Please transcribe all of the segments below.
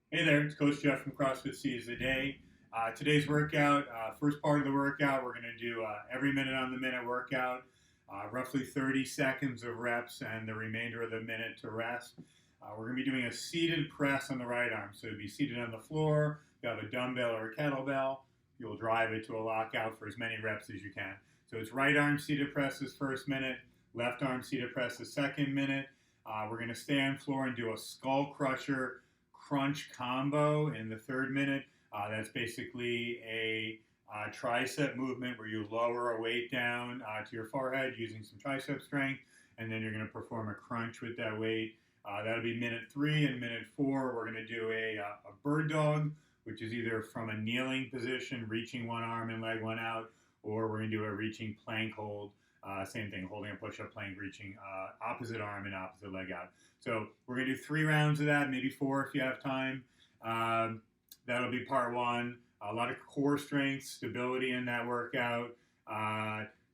Hey there, it's Coach Jeff from CrossFit Seize the Day. Today's workout, first part of the workout, we're going to do every minute on the minute workout, roughly 30 seconds of reps and the remainder of the minute to rest. We're going to be doing a seated press on the right arm. So you'll be seated on the floor, you have a dumbbell or a kettlebell, you'll drive it to a lockout for as many reps as you can. So it's right arm seated press this first minute, left arm seated press the second minute. We're going to stay on floor and do a skull crusher crunch combo in the third minute. That's basically a tricep movement where you lower a weight down to your forehead using some tricep strength, and then you're going to perform a crunch with that weight. That'll be minute 3, and minute 4, we're going to do a bird dog, which is either from a kneeling position, reaching one arm and leg one out, or we're going to do a reaching plank hold. Same thing, holding a push-up plank, reaching opposite arm and opposite leg out. So we're going to do 3 rounds of that, maybe 4 if you have time. That'll be part 1. A lot of core strength, stability in that workout.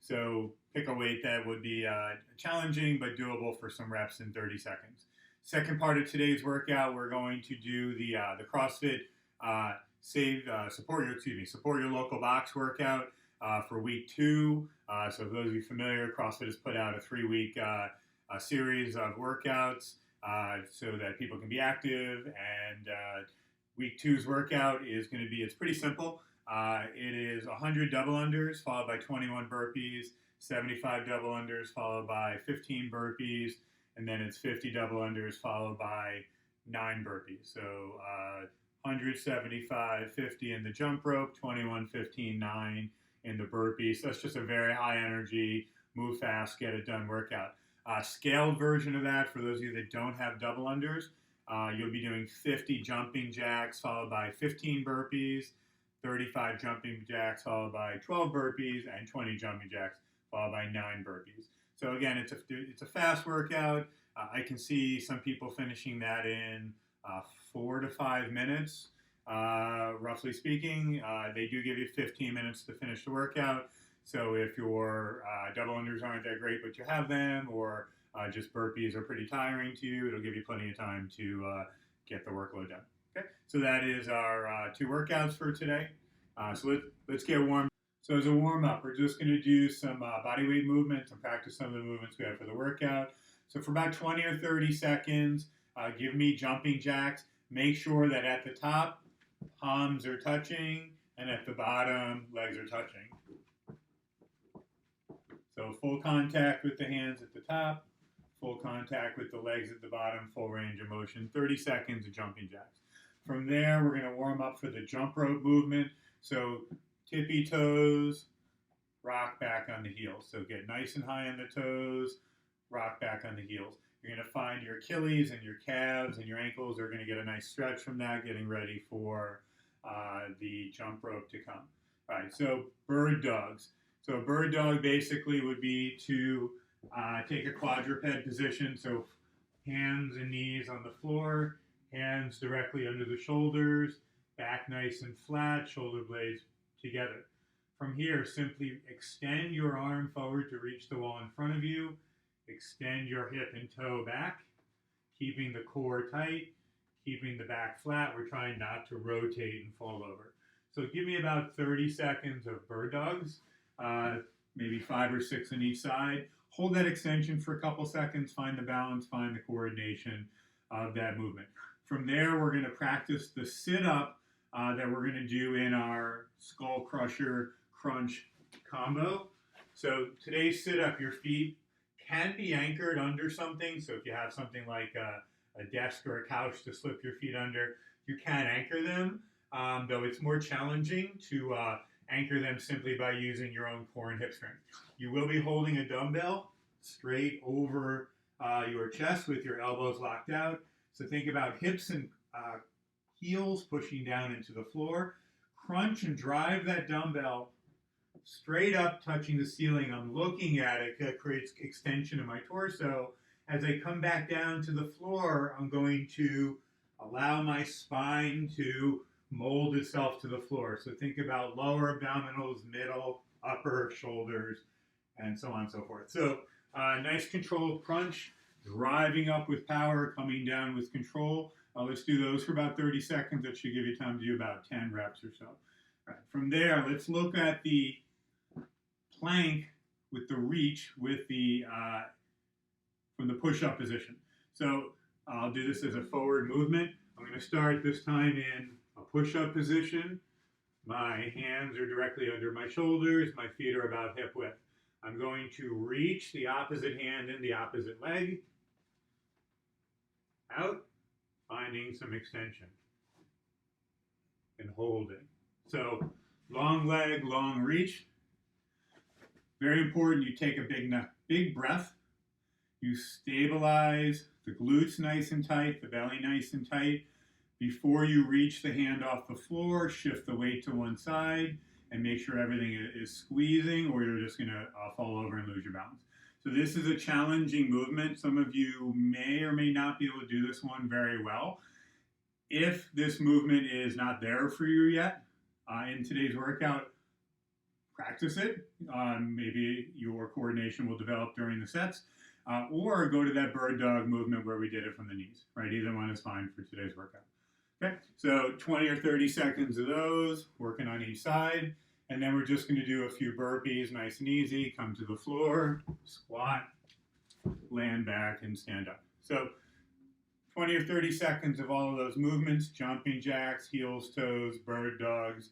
So pick a weight that would be challenging but doable for some reps in 30 seconds. Second part of today's workout, we're going to do the CrossFit support your local box workout for week 2. So for those of you familiar, CrossFit has put out a 3-week series of workouts so that people can be active. And week 2's workout is going to be, it's pretty simple. It is 100 double unders followed by 21 burpees, 75 double unders followed by 15 burpees, and then it's 50 double unders followed by 9 burpees. So 100, 75, 50 in the jump rope, 21, 15, 9 in the burpees. So that's just a very high energy, move fast, get it done workout. Scaled version of that, for those of you that don't have double unders, you'll be doing 50 jumping jacks followed by 15 burpees, 35 jumping jacks followed by 12 burpees, and 20 jumping jacks followed by 9 burpees. So again, it's a fast workout. I can see some people finishing that in 4 to 5 minutes. Roughly speaking, they do give you 15 minutes to finish the workout. So if your double unders aren't that great, but you have them, or just burpees are pretty tiring to you, it'll give you plenty of time to get the workload done. Okay, so that is our 2 workouts for today. So let's get warmed. So as a warm-up, we're just going to do some body weight movements and practice some of the movements we have for the workout. So for about 20 or 30 seconds, give me jumping jacks. Make sure that at the top, palms are touching, and at the bottom, legs are touching. So full contact with the hands at the top, full contact with the legs at the bottom, full range of motion, 30 seconds of jumping jacks. From there, we're going to warm up for the jump rope movement. So tippy toes, rock back on the heels. So get nice and high on the toes, rock back on the heels. You're going to find your Achilles and your calves and your ankles are going to get a nice stretch from that, getting ready for the jump rope to come. All right, so bird dogs. So a bird dog basically would be to take a quadruped position, so hands and knees on the floor, hands directly under the shoulders, back nice and flat, shoulder blades together. From here, simply extend your arm forward to reach the wall in front of you, extend your hip and toe back, keeping the core tight, keeping the back flat. We're trying not to rotate and fall over. So give me about 30 seconds of bird dogs. Maybe 5 or 6 on each side. Hold that extension for a couple seconds, find the balance, find the coordination of that movement. From there, we're going to practice the sit-up that we're going to do in our Skull Crusher Crunch combo. So today's sit-up, your feet can be anchored under something. So if you have something like a desk or a couch to slip your feet under, you can anchor them, though it's more challenging to anchor them simply by using your own core and hip strength. You will be holding a dumbbell straight over your chest with your elbows locked out. So think about hips and heels pushing down into the floor. Crunch and drive that dumbbell straight up, touching the ceiling. I'm looking at it. That creates extension of my torso. As I come back down to the floor, I'm going to allow my spine to mold itself to the floor. So think about lower abdominals, middle, upper, shoulders, and so on and so forth. So nice controlled crunch, driving up with power, coming down with control. Let's do those for about 30 seconds. That should give you time to do about 10 reps or so. All right. From there, let's look at the plank with the reach with the from the push-up position. So I'll do this as a forward movement. I'm going to start this time in a push-up position. My hands are directly under my shoulders. My feet are about hip width. I'm going to reach the opposite hand in the opposite leg. Out, finding some extension. And holding. So long leg, long reach. Very important, you take a big breath. You stabilize the glutes nice and tight, the belly nice and tight. Before you reach the hand off the floor, shift the weight to one side and make sure everything is squeezing, or you're just going to fall over and lose your balance. So this is a challenging movement. Some of you may or may not be able to do this one very well. If this movement is not there for you yet, in today's workout, practice it. Maybe your coordination will develop during the sets. Or go to that bird dog movement where we did it from the knees, right? Either one is fine for today's workout. Okay, so 20 or 30 seconds of those, working on each side. And then we're just going to do a few burpees, nice and easy. Come to the floor, squat, land back, and stand up. So 20 or 30 seconds of all of those movements, jumping jacks, heels, toes, bird dogs,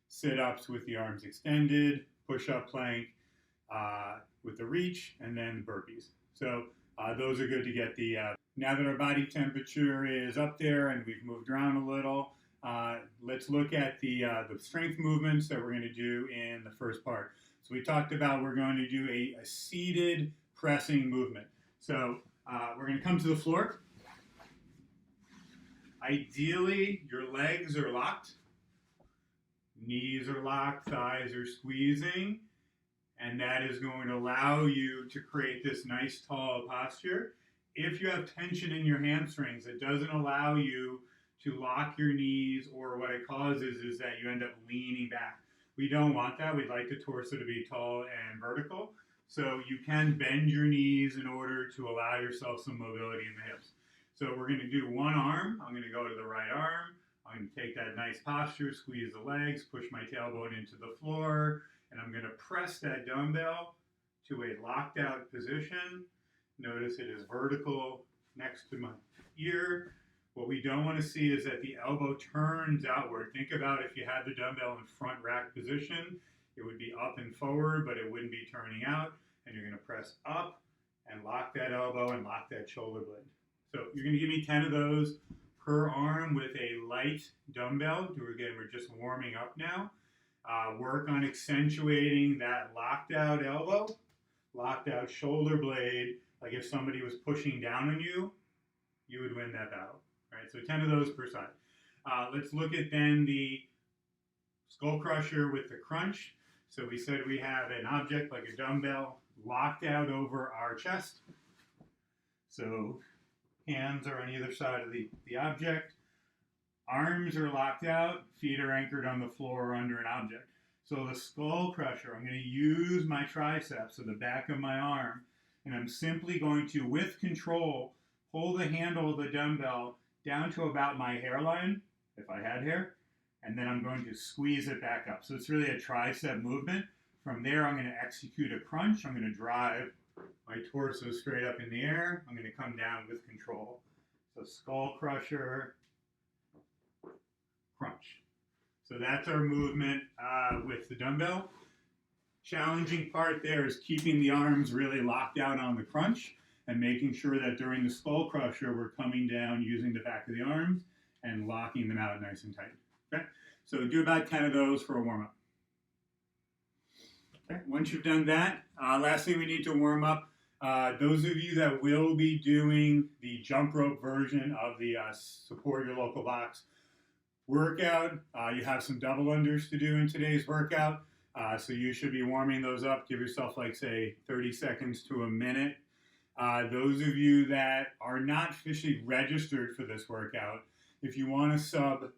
sit-ups with the arms extended, push-up plank with the reach, and then burpees. So those are good to get the, now that our body temperature is up there and we've moved around a little, let's look at the strength movements that we're going to do in the first part. So we talked about we're going to do a seated pressing movement. So we're going to come to the floor. Ideally, your legs are locked, knees are locked, thighs are squeezing, and that is going to allow you to create this nice tall posture. If you have tension in your hamstrings, it doesn't allow you to lock your knees, or what it causes is that you end up leaning back. We don't want that. We'd like the torso to be tall and vertical. So you can bend your knees in order to allow yourself some mobility in the hips. So we're going to do one arm. I'm going to go to the right arm. I'm going to take that nice posture, squeeze the legs, push my tailbone into the floor, and I'm going to press that dumbbell to a locked out position. Notice it is vertical next to my ear. What we don't want to see is that the elbow turns outward. Think about if you had the dumbbell in front rack position, it would be up and forward, but it wouldn't be turning out. And you're going to press up and lock that elbow and lock that shoulder blade. So you're going to give me 10 of those per arm with a light dumbbell. Again, we're just warming up now. Work on accentuating that locked out elbow, locked out shoulder blade. Like if somebody was pushing down on you, you would win that battle. Right? So 10 of those per side. Let's look at then the Skull Crusher with the crunch. So we said we have an object like a dumbbell locked out over our chest. So hands are on either side of the object. Arms are locked out. Feet are anchored on the floor or under an object. So the Skull Crusher, I'm going to use my triceps, so the back of my arm, and I'm simply going to, with control, hold the handle of the dumbbell down to about my hairline, if I had hair, and then I'm going to squeeze it back up. So it's really a tricep movement. From there, I'm going to execute a crunch. I'm going to drive my torso straight up in the air. I'm going to come down with control. So Skull Crusher, crunch. So that's our movement with the dumbbell. Challenging part there is keeping the arms really locked out on the crunch and making sure that during the Skull Crusher, we're coming down using the back of the arms and locking them out nice and tight. Okay? So do about 10 of those for a warm-up. Okay? Once you've done that, last thing we need to warm up, those of you that will be doing the jump rope version of the Support Your Local Box workout, you have some double unders to do in today's workout. So you should be warming those up. Give yourself like, say, 30 seconds to a minute. Those of you that are not officially registered for this workout, if you want to sub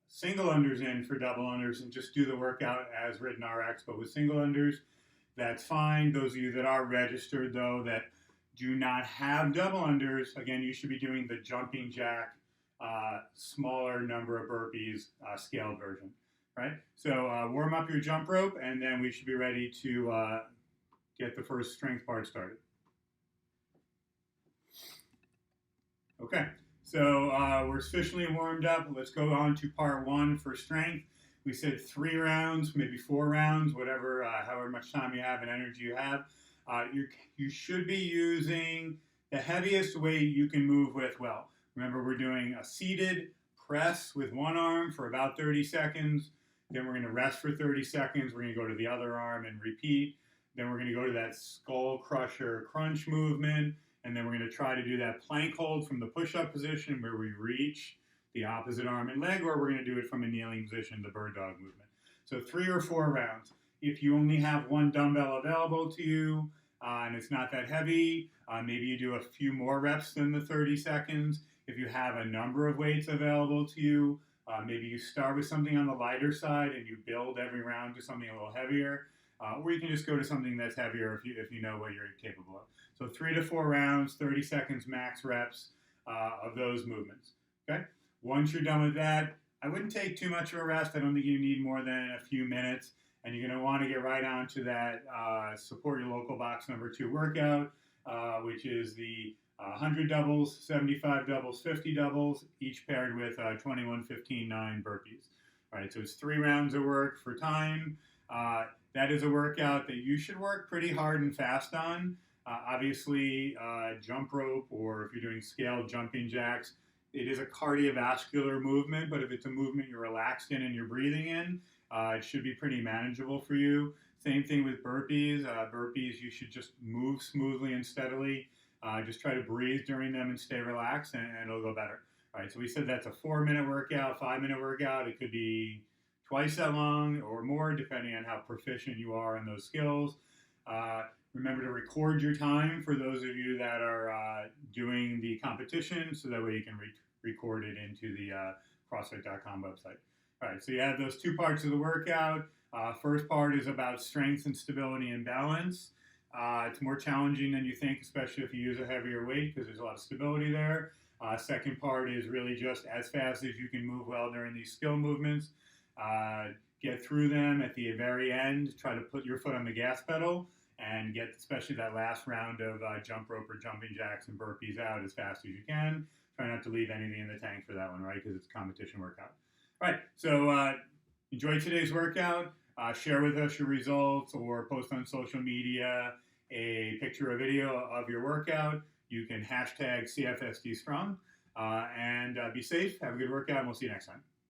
single unders in for double unders and just do the workout as written RX, but with single unders, that's fine. Those of you that are registered, though, that do not have double unders, again, you should be doing the jumping jack smaller number of burpees, scaled version, right? So warm up your jump rope, and then we should be ready to get the first strength part started. Okay, so we're sufficiently warmed up. Let's go on to part 1 for strength. We said 3 rounds, maybe 4 rounds, whatever, however much time you have and energy you have. You should be using the heaviest weight you can move with well. Remember, we're doing a seated press with one arm for about 30 seconds. Then we're going to rest for 30 seconds. We're going to go to the other arm and repeat. Then we're going to go to that Skull Crusher+Crunch movement. And then we're going to try to do that plank hold from the push-up position where we reach the opposite arm and leg, or we're going to do it from a kneeling position, the bird dog movement. So 3 or 4 rounds. If you only have one dumbbell available to you and it's not that heavy, maybe you do a few more reps than the 30 seconds. If you have a number of weights available to you, maybe you start with something on the lighter side and you build every round to something a little heavier. Or you can just go to something that's heavier if you know what you're capable of. So 3 to 4 rounds, 30 seconds max reps of those movements. Okay. Once you're done with that, I wouldn't take too much of a rest. I don't think you need more than a few minutes. And you're going to want to get right on to that support your local box number 2 workout, which is the 100 doubles, 75 doubles, 50 doubles, each paired with 21, 15, 9 burpees. All right, so it's 3 rounds of work for time. That is a workout that you should work pretty hard and fast on. Obviously, jump rope, or if you're doing scaled jumping jacks, it is a cardiovascular movement, but if it's a movement you're relaxed in and you're breathing in, it should be pretty manageable for you. Same thing with burpees. Burpees, you should just move smoothly and steadily. Just try to breathe during them and stay relaxed, and it'll go better. All right, so we said that's a 4-minute workout, 5-minute workout. It could be twice that long or more, depending on how proficient you are in those skills. Remember to record your time for those of you that are doing the competition, so that way you can record it into the CrossFit.com website. All right, so you have those 2 parts of the workout. First part is about strength and stability and balance. It's more challenging than you think, especially if you use a heavier weight, because there's a lot of stability there. Second part is really just as fast as you can move well during these skill movements. Get through them at the very end. Try to put your foot on the gas pedal and get especially that last round of jump rope or jumping jacks and burpees out as fast as you can. Try not to leave anything in the tank for that one, right? Because it's a competition workout. All right, so enjoy today's workout. Share with us your results or post on social media a picture or video of your workout. You can hashtag CFSD Strong and be safe. Have a good workout, and we'll see you next time.